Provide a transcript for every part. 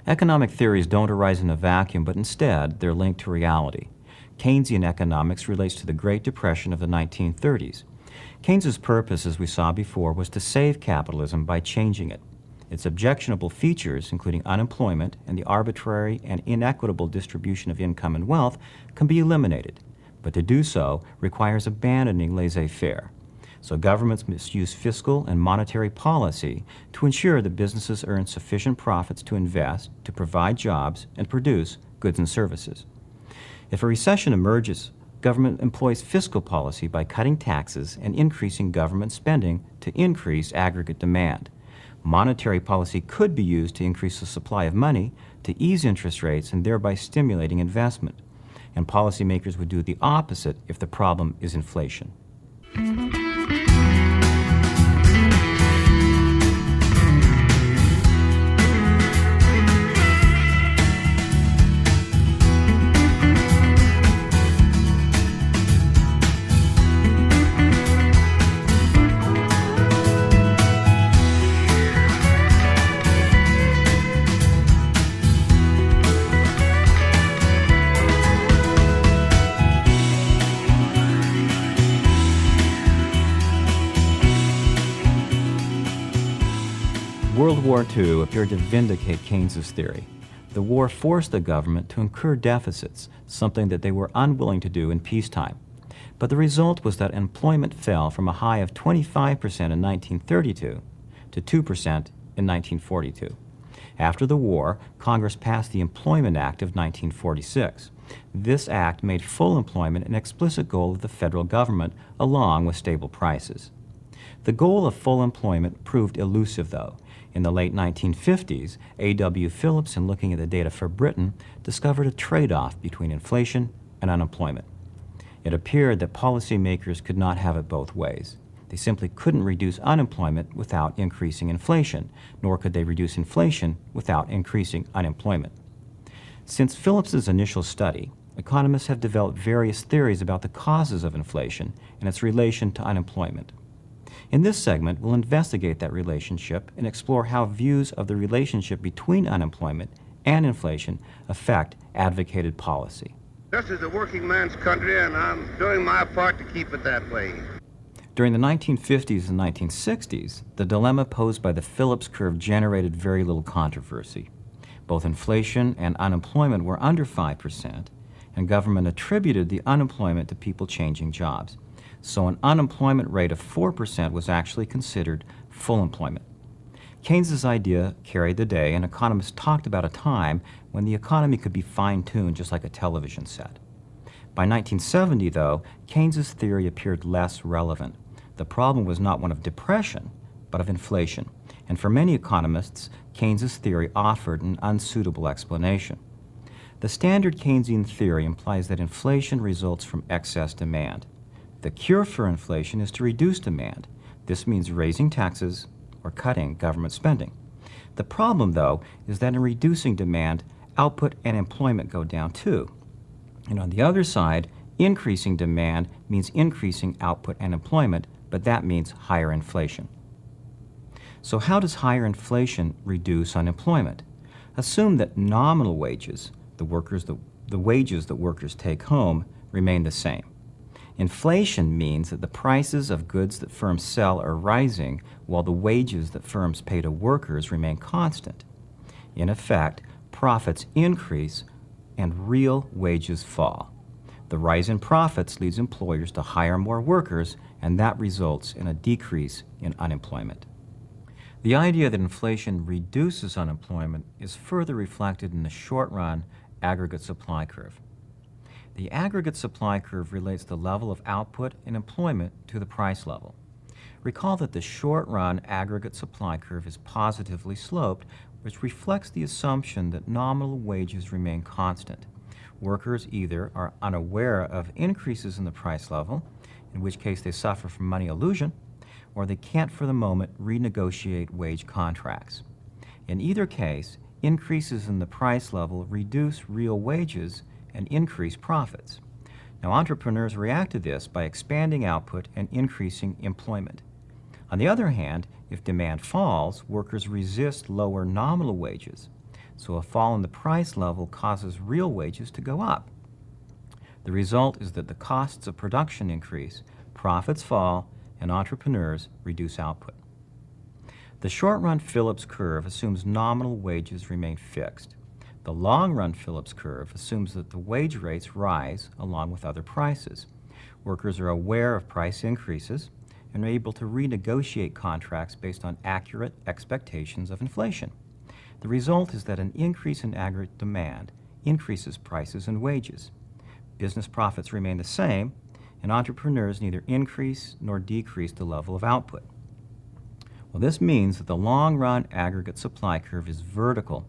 Economic theories don't arise in a vacuum, but instead they're linked to reality. Keynesian economics relates to the Great Depression of the 1930s. Keynes's purpose, as we saw before, was to save capitalism by changing it. Its objectionable features, including unemployment and the arbitrary and inequitable distribution of income and wealth, can be eliminated, but to do so requires abandoning laissez-faire. So governments must use fiscal and monetary policy to ensure that businesses earn sufficient profits to invest, to provide jobs, and produce goods and services. If a recession emerges, government employs fiscal policy by cutting taxes and increasing government spending to increase aggregate demand. Monetary policy could be used to increase the supply of money, to ease interest rates, and thereby stimulating investment. And policymakers would do the opposite if the problem is inflation. World War II appeared to vindicate Keynes's theory. The war forced the government to incur deficits, something that they were unwilling to do in peacetime. But the result was that employment fell from a high of 25% in 1932 to 2% in 1942. After the war, Congress passed the Employment Act of 1946. This act made full employment an explicit goal of the federal government, along with stable prices. The goal of full employment proved elusive, though. In the late 1950s, A.W. Phillips, in looking at the data for Britain, discovered a trade-off between inflation and unemployment. It appeared that policymakers could not have it both ways. They simply couldn't reduce unemployment without increasing inflation, nor could they reduce inflation without increasing unemployment. Since Phillips's initial study, economists have developed various theories about the causes of inflation and its relation to unemployment. In this segment, we'll investigate that relationship and explore how views of the relationship between unemployment and inflation affect advocated policy. This is a working man's country, and I'm doing my part to keep it that way. During the 1950s and 1960s, the dilemma posed by the Phillips curve generated very little controversy. Both inflation and unemployment were under 5%, and government attributed the unemployment to people changing jobs. So an unemployment rate of 4% was actually considered full employment. Keynes's idea carried the day, and economists talked about a time when the economy could be fine-tuned just like a television set. By 1970, though, Keynes's theory appeared less relevant. The problem was not one of depression, but of inflation. And for many economists, Keynes's theory offered an unsuitable explanation. The standard Keynesian theory implies that inflation results from excess demand. The cure for inflation is to reduce demand. This means raising taxes or cutting government spending. The problem, though, is that in reducing demand, output and employment go down too. And on the other side, increasing demand means increasing output and employment, but that means higher inflation. So how does higher inflation reduce unemployment? Assume that nominal wages, the wages that workers take home, remain the same. Inflation means that the prices of goods that firms sell are rising while the wages that firms pay to workers remain constant. In effect, profits increase and real wages fall. The rise in profits leads employers to hire more workers, and that results in a decrease in unemployment. The idea that inflation reduces unemployment is further reflected in the short-run aggregate supply curve. The aggregate supply curve relates the level of output and employment to the price level. Recall that the short-run aggregate supply curve is positively sloped, which reflects the assumption that nominal wages remain constant. Workers either are unaware of increases in the price level, in which case they suffer from money illusion, or they can't for the moment renegotiate wage contracts. In either case, increases in the price level reduce real wages and increase profits. Now, entrepreneurs react to this by expanding output and increasing employment. On the other hand, if demand falls, workers resist lower nominal wages. so a fall in the price level causes real wages to go up. The result is that the costs of production increase, profits fall, and entrepreneurs reduce output. The short-run Phillips curve assumes nominal wages remain fixed. The long-run Phillips curve assumes that the wage rates rise along with other prices. Workers are aware of price increases and are able to renegotiate contracts based on accurate expectations of inflation. The result is that an increase in aggregate demand increases prices and wages. Business profits remain the same, and entrepreneurs neither increase nor decrease the level of output. Well, this means that the long-run aggregate supply curve is vertical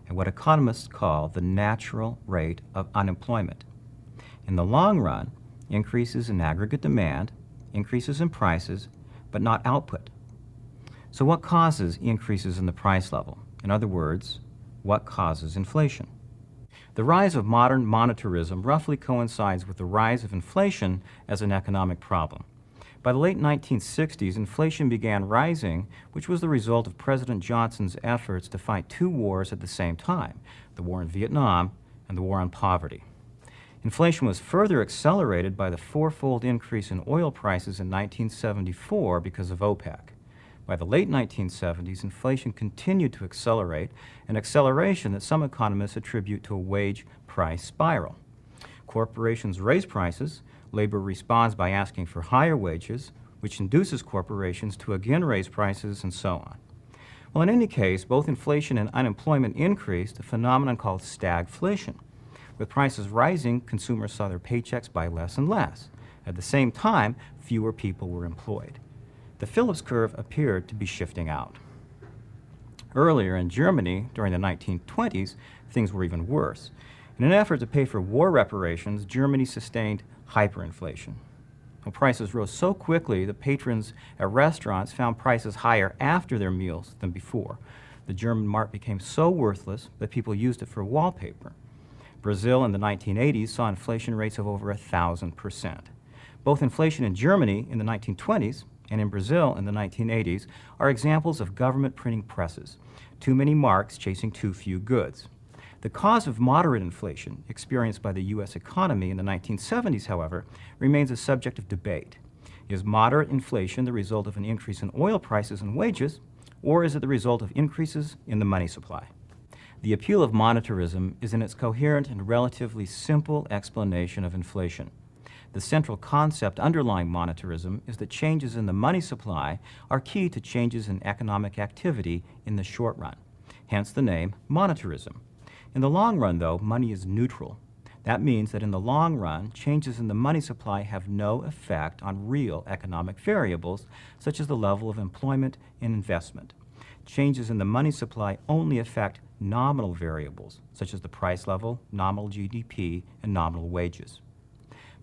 at what economists call the natural rate of unemployment. In the long run, increases in aggregate demand, increases in prices, but not output. So what causes increases in the price level? In other words, what causes inflation? The rise of modern monetarism roughly coincides with the rise of inflation as an economic problem. By the late 1960s, inflation began rising, which was the result of President Johnson's efforts to fight two wars at the same time, the war in Vietnam and the war on poverty. Inflation was further accelerated by the fourfold increase in oil prices in 1974 because of OPEC. By the late 1970s, inflation continued to accelerate, an acceleration that some economists attribute to a wage-price spiral. Corporations raise prices, labor responds by asking for higher wages, which induces corporations to again raise prices, and so on. Well, in any case, both inflation and unemployment increased, a phenomenon called stagflation. With prices rising, consumers saw their paychecks buy less and less. At the same time, fewer people were employed. The Phillips curve appeared to be shifting out. Earlier in Germany, during the 1920s, things were even worse. In an effort to pay for war reparations, Germany sustained hyperinflation. When prices rose so quickly that patrons at restaurants found prices higher after their meals than before. The German mark became so worthless that people used it for wallpaper. Brazil in the 1980s saw inflation rates of over 1,000%. Both inflation in Germany in the 1920s and in Brazil in the 1980s are examples of government printing presses, too many marks chasing too few goods. The cause of moderate inflation experienced by the U.S. economy in the 1970s, however, remains a subject of debate. Is moderate inflation the result of an increase in oil prices and wages, or is it the result of increases in the money supply? The appeal of monetarism is in its coherent and relatively simple explanation of inflation. The central concept underlying monetarism is that changes in the money supply are key to changes in economic activity in the short run, hence the name monetarism. In the long run, though, money is neutral. That means that in the long run, changes in the money supply have no effect on real economic variables, such as the level of employment and investment. Changes in the money supply only affect nominal variables, such as the price level, nominal GDP, and nominal wages.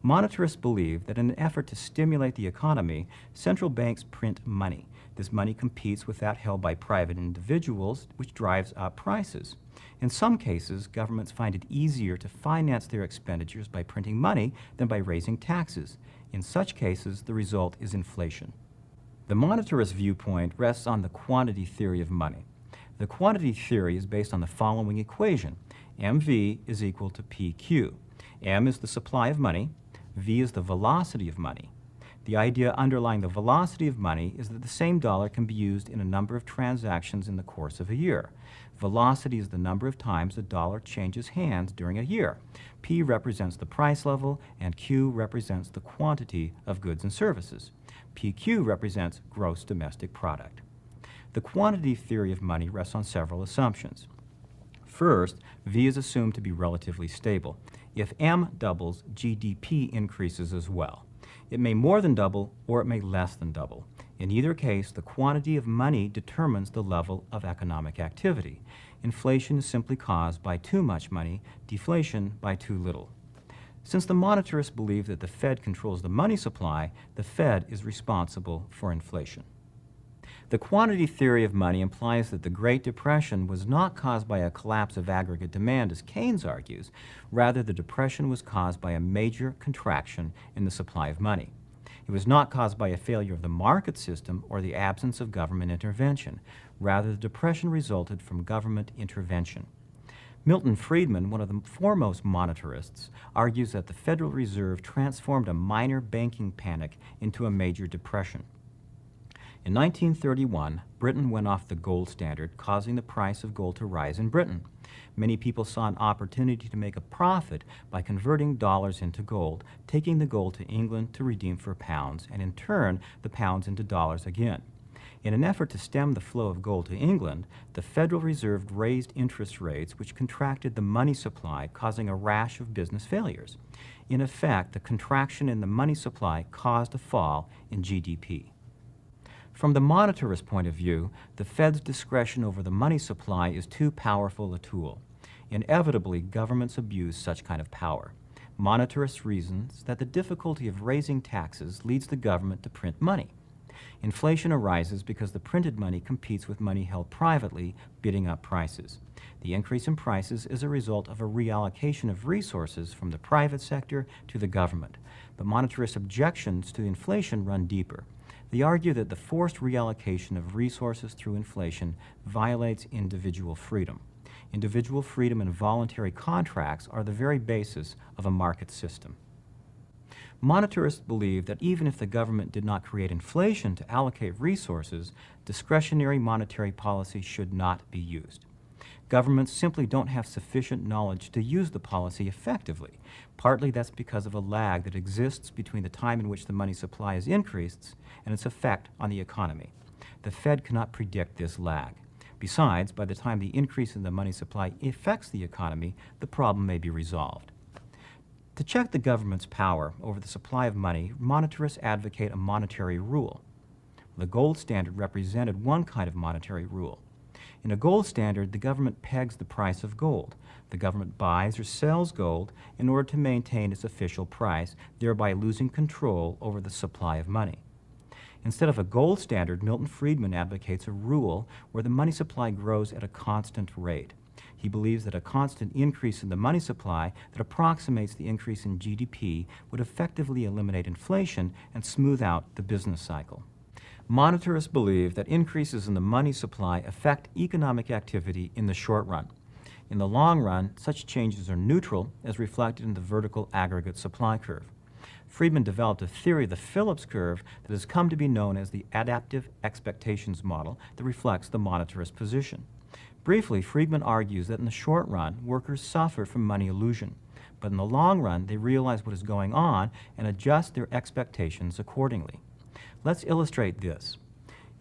Monetarists believe that in an effort to stimulate the economy, central banks print money. This money competes with that held by private individuals, which drives up prices. In some cases, governments find it easier to finance their expenditures by printing money than by raising taxes. In such cases, the result is inflation. The monetarist viewpoint rests on the quantity theory of money. The quantity theory is based on the following equation. MV is equal to PQ. M is the supply of money. V is the velocity of money. The idea underlying the velocity of money is that the same dollar can be used in a number of transactions in the course of a year. Velocity is the number of times a dollar changes hands during a year. P represents the price level, and Q represents the quantity of goods and services. PQ represents gross domestic product. The quantity theory of money rests on several assumptions. First, V is assumed to be relatively stable. If M doubles, GDP increases as well. It may more than double, or it may less than double. In either case, the quantity of money determines the level of economic activity. Inflation is simply caused by too much money, deflation by too little. Since the monetarists believe that the Fed controls the money supply, the Fed is responsible for inflation. The quantity theory of money implies that the Great Depression was not caused by a collapse of aggregate demand, as Keynes argues. Rather, the depression was caused by a major contraction in the supply of money. It was not caused by a failure of the market system or the absence of government intervention. Rather, the depression resulted from government intervention. Milton Friedman, one of the foremost monetarists, argues that the Federal Reserve transformed a minor banking panic into a major depression. In 1931, Britain went off the gold standard, causing the price of gold to rise in Britain. Many people saw an opportunity to make a profit by converting dollars into gold, taking the gold to England to redeem for pounds, and in turn, the pounds into dollars again. In an effort to stem the flow of gold to England, the Federal Reserve raised interest rates, which contracted the money supply, causing a rash of business failures. In effect, the contraction in the money supply caused a fall in GDP. From the monetarist point of view, the Fed's discretion over the money supply is too powerful a tool. Inevitably, governments abuse such kind of power. Monetarist reasons that the difficulty of raising taxes leads the government to print money. Inflation arises because the printed money competes with money held privately, bidding up prices. The increase in prices is a result of a reallocation of resources from the private sector to the government. But monetarist objections to inflation run deeper. They argue that the forced reallocation of resources through inflation violates individual freedom. Individual freedom and voluntary contracts are the very basis of a market system. Monetarists believe that even if the government did not create inflation to allocate resources, discretionary monetary policy should not be used. Governments simply don't have sufficient knowledge to use the policy effectively. Partly that's because of a lag that exists between the time in which the money supply is increased and its effect on the economy. The Fed cannot predict this lag. Besides, by the time the increase in the money supply affects the economy, the problem may be resolved. To check the government's power over the supply of money, monetarists advocate a monetary rule. The gold standard represented one kind of monetary rule. In a gold standard, the government pegs the price of gold. The government buys or sells gold in order to maintain its official price, thereby losing control over the supply of money. Instead of a gold standard, Milton Friedman advocates a rule where the money supply grows at a constant rate. He believes that a constant increase in the money supply that approximates the increase in GDP would effectively eliminate inflation and smooth out the business cycle. Monetarists believe that increases in the money supply affect economic activity in the short run. In the long run, such changes are neutral, as reflected in the vertical aggregate supply curve. Friedman developed a theory, the Phillips curve, that has come to be known as the adaptive expectations model that reflects the monetarist position. Briefly, Friedman argues that in the short run, workers suffer from money illusion, but in the long run, they realize what is going on and adjust their expectations accordingly. Let's illustrate this.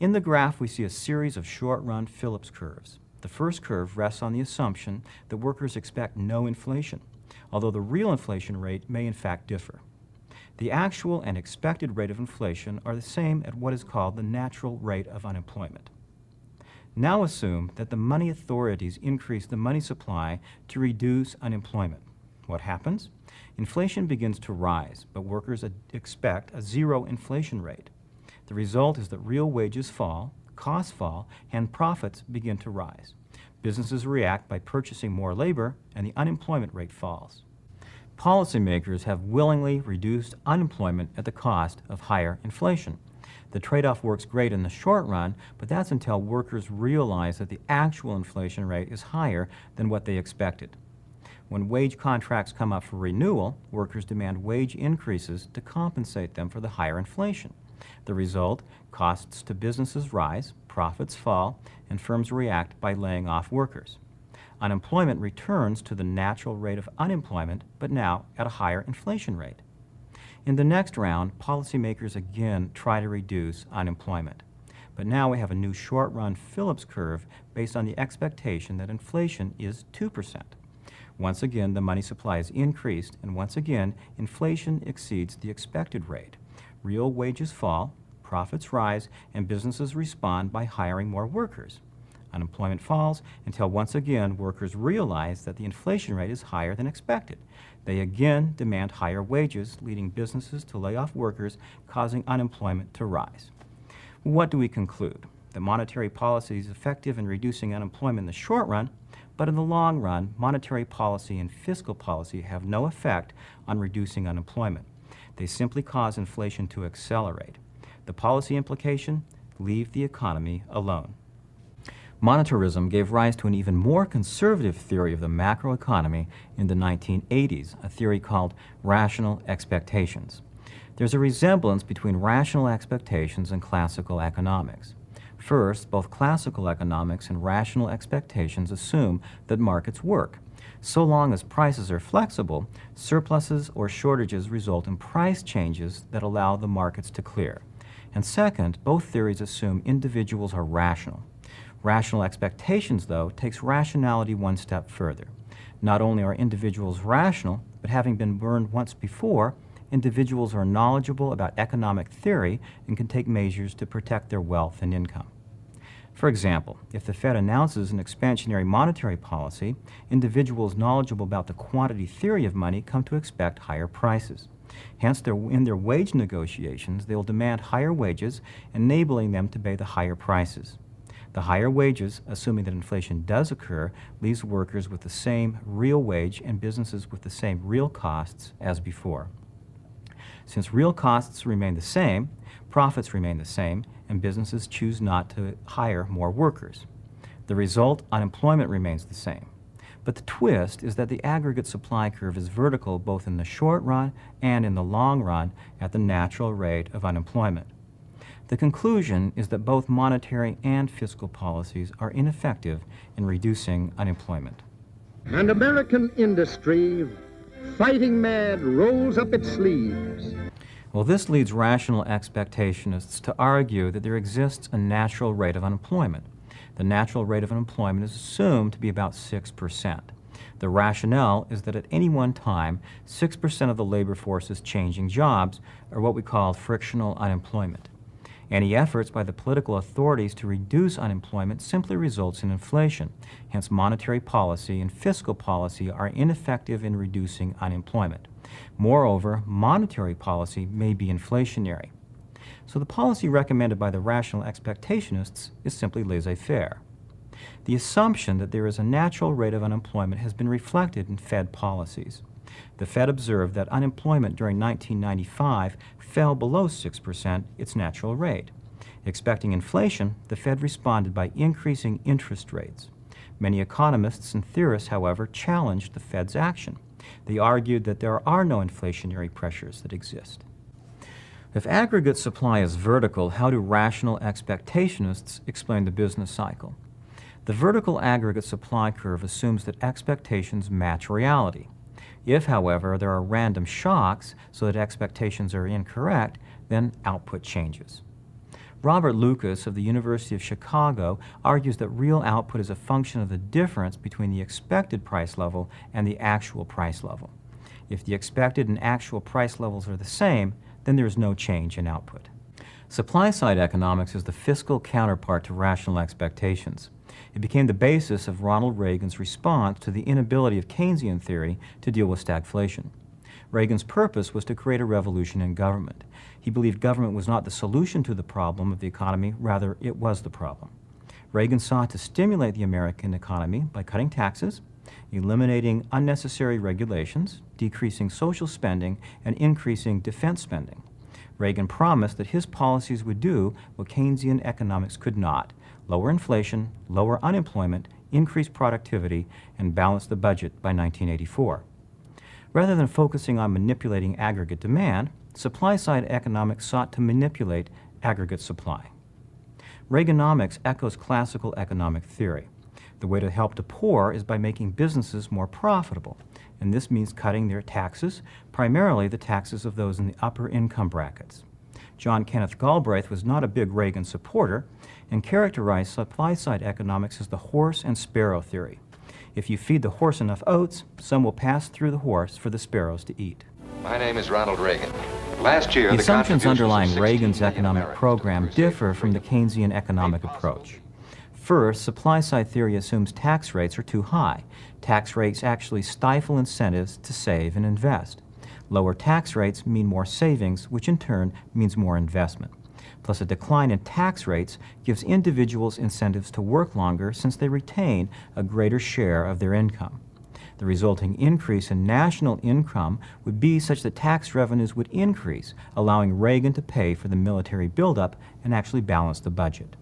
In the graph, we see a series of short-run Phillips curves. The first curve rests on the assumption that workers expect no inflation, although the real inflation rate may in fact differ. The actual and expected rate of inflation are the same at what is called the natural rate of unemployment. Now assume that the money authorities increase the money supply to reduce unemployment. What happens? Inflation begins to rise, but workers expect a zero inflation rate. The result is that real wages fall, costs fall, and profits begin to rise. Businesses react by purchasing more labor, and the unemployment rate falls. Policymakers have willingly reduced unemployment at the cost of higher inflation. The trade-off works great in the short run, but that's until workers realize that the actual inflation rate is higher than what they expected. When wage contracts come up for renewal, workers demand wage increases to compensate them for the higher inflation. The result, costs to businesses rise, profits fall, and firms react by laying off workers. Unemployment returns to the natural rate of unemployment, but now at a higher inflation rate. In the next round, policymakers again try to reduce unemployment. But now we have a new short-run Phillips curve based on the expectation that inflation is 2%. Once again, the money supply is increased, and once again, inflation exceeds the expected rate. Real wages fall, profits rise, and businesses respond by hiring more workers. Unemployment falls until once again workers realize that the inflation rate is higher than expected. They again demand higher wages, leading businesses to lay off workers, causing unemployment to rise. What do we conclude? That monetary policy is effective in reducing unemployment in the short run, but in the long run, monetary policy and fiscal policy have no effect on reducing unemployment. They simply cause inflation to accelerate. The policy implication? Leave the economy alone. Monetarism gave rise to an even more conservative theory of the macroeconomy in the 1980s, a theory called rational expectations. There's a resemblance between rational expectations and classical economics. First, both classical economics and rational expectations assume that markets work. So long as prices are flexible, surpluses or shortages result in price changes that allow the markets to clear. And second, both theories assume individuals are rational. Rational expectations, though, takes rationality one step further. Not only are individuals rational, but having been burned once before, individuals are knowledgeable about economic theory and can take measures to protect their wealth and income. For example, if the Fed announces an expansionary monetary policy, individuals knowledgeable about the quantity theory of money come to expect higher prices. Hence, in their wage negotiations, they will demand higher wages, enabling them to pay the higher prices. The higher wages, assuming that inflation does occur, leaves workers with the same real wage and businesses with the same real costs as before. Since real costs remain the same, profits remain the same, and businesses choose not to hire more workers. The result, unemployment remains the same. But the twist is that the aggregate supply curve is vertical both in the short run and in the long run at the natural rate of unemployment. The conclusion is that both monetary and fiscal policies are ineffective in reducing unemployment. And American industry, fighting mad, rolls up its sleeves. Well, this leads rational expectationists to argue that there exists a natural rate of unemployment. The natural rate of unemployment is assumed to be about 6%. The rationale is that at any one time, 6% of the labor force is changing jobs, or what we call frictional unemployment. Any efforts by the political authorities to reduce unemployment simply results in inflation. Hence, monetary policy and fiscal policy are ineffective in reducing unemployment. Moreover, monetary policy may be inflationary. So the policy recommended by the rational expectationists is simply laissez-faire. The assumption that there is a natural rate of unemployment has been reflected in Fed policies. The Fed observed that unemployment during 1995 fell below 6%, its natural rate. Expecting inflation, the Fed responded by increasing interest rates. Many economists and theorists, however, challenged the Fed's action. They argued that there are no inflationary pressures that exist. If aggregate supply is vertical, how do rational expectationists explain the business cycle? The vertical aggregate supply curve assumes that expectations match reality. If, however, there are random shocks so that expectations are incorrect, then output changes. Robert Lucas of the University of Chicago argues that real output is a function of the difference between the expected price level and the actual price level. If the expected and actual price levels are the same, then there is no change in output. Supply-side economics is the fiscal counterpart to rational expectations. It became the basis of Ronald Reagan's response to the inability of Keynesian theory to deal with stagflation. Reagan's purpose was to create a revolution in government. He believed government was not the solution to the problem of the economy, rather it was the problem. Reagan sought to stimulate the American economy by cutting taxes, eliminating unnecessary regulations, decreasing social spending, and increasing defense spending. Reagan promised that his policies would do what Keynesian economics could not: lower inflation, lower unemployment, increase productivity, and balance the budget by 1984. Rather than focusing on manipulating aggregate demand, supply-side economics sought to manipulate aggregate supply. Reaganomics echoes classical economic theory. The way to help the poor is by making businesses more profitable, and this means cutting their taxes, primarily the taxes of those in the upper income brackets. John Kenneth Galbraith was not a big Reagan supporter and characterized supply-side economics as the horse and sparrow theory. If you feed the horse enough oats, some will pass through the horse for the sparrows to eat. My name is Ronald Reagan. Last year, The the assumptions contributions of underlying 16 Reagan's million economic Americans program to the differ from the Keynesian economic approach. First, supply-side theory assumes tax rates are too high. Tax rates actually stifle incentives to save and invest. Lower tax rates mean more savings, which in turn means more investment. Plus, a decline in tax rates gives individuals incentives to work longer since they retain a greater share of their income. The resulting increase in national income would be such that tax revenues would increase, allowing Reagan to pay for the military buildup and actually balance the budget.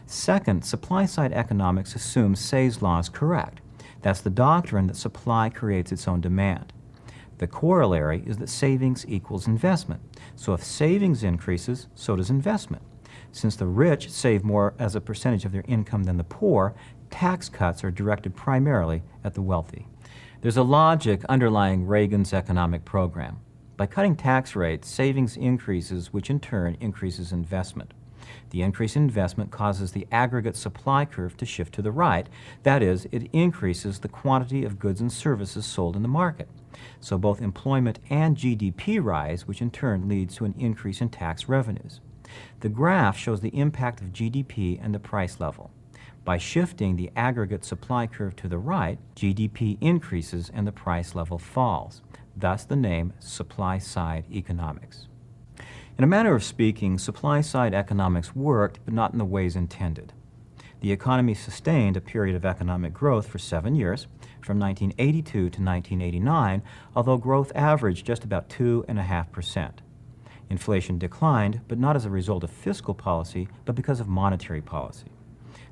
Second, supply-side economics assumes Say's law is correct. That's the doctrine that supply creates its own demand. The corollary is that savings equals investment. So if savings increases, so does investment. Since the rich save more as a percentage of their income than the poor, tax cuts are directed primarily at the wealthy. There's a logic underlying Reagan's economic program. By cutting tax rates, savings increases, which in turn increases investment. The increase in investment causes the aggregate supply curve to shift to the right. That is, it increases the quantity of goods and services sold in the market. So both employment and GDP rise, which in turn leads to an increase in tax revenues. The graph shows the impact of GDP and the price level. By shifting the aggregate supply curve to the right, GDP increases and the price level falls. Thus the name Supply-Side Economics. In a manner of speaking, supply-side economics worked, but not in the ways intended. The economy sustained a period of economic growth for 7 years, from 1982 to 1989, although growth averaged just about 2.5%. Inflation declined, but not as a result of fiscal policy, but because of monetary policy.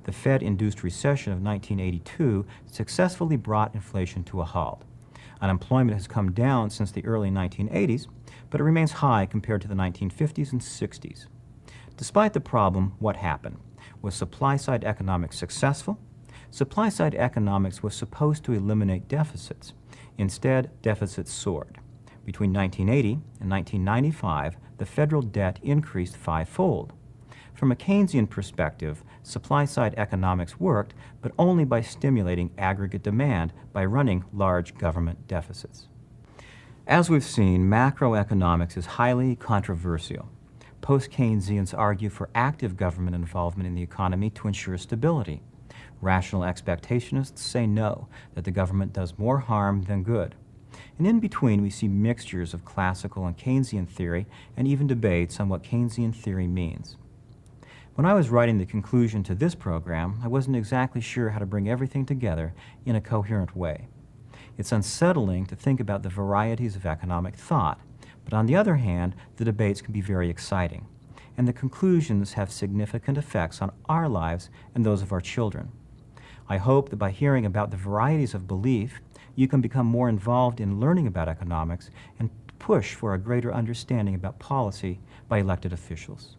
The Fed-induced recession of 1982 successfully brought inflation to a halt. Unemployment has come down since the early 1980s, but it remains high compared to the 1950s and 60s. Despite the problem, what happened? Was supply-side economics successful? Supply-side economics was supposed to eliminate deficits. Instead, deficits soared. Between 1980 and 1995, the federal debt increased fivefold. From a Keynesian perspective, supply-side economics worked, but only by stimulating aggregate demand by running large government deficits. As we've seen, macroeconomics is highly controversial. Post-Keynesians argue for active government involvement in the economy to ensure stability. Rational expectationists say no, that the government does more harm than good. And in between, we see mixtures of classical and Keynesian theory and even debates on what Keynesian theory means. When I was writing the conclusion to this program, I wasn't exactly sure how to bring everything together in a coherent way. It's unsettling to think about the varieties of economic thought, but on the other hand, the debates can be very exciting, and the conclusions have significant effects on our lives and those of our children. I hope that by hearing about the varieties of belief, you can become more involved in learning about economics and push for a greater understanding about policy by elected officials.